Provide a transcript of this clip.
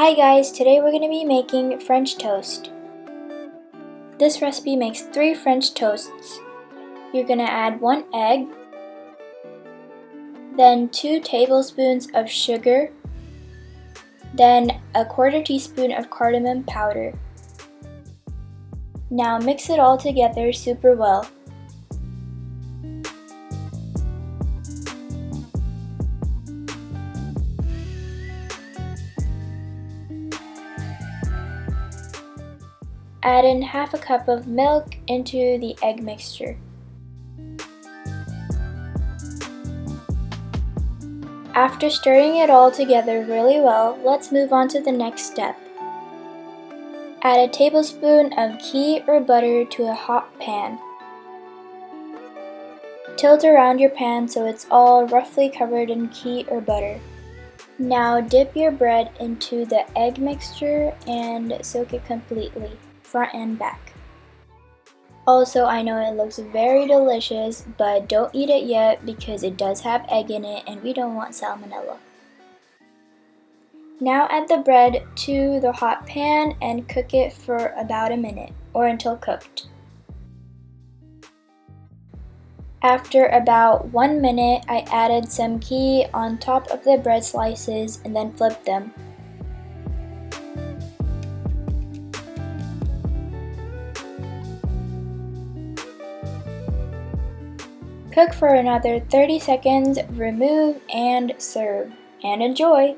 Hi guys, today we're going to be making French toast. This recipe makes 3 French toasts. You're going to add 1 egg, then 2 tablespoons of sugar, then a 1/4 teaspoon of cardamom powder. Now mix it all together super well. Add in 1/2 cup of milk into the egg mixture. After stirring it all together really well, let's move on to the next step. Add a tablespoon of ghee or butter to a hot pan. Tilt around your pan so it's all roughly covered in ghee or butter. Now dip your bread into the egg mixture and soak it completely, front and back. Also, I know it looks very delicious, but don't eat it yet because it does have egg in it and we don't want salmonella. Now add the bread to the hot pan and cook it for about a minute or until cooked. After about 1 minute, I added some ghee on top of the bread slices and then flipped them. Cook for another 30 seconds, remove and serve. And enjoy!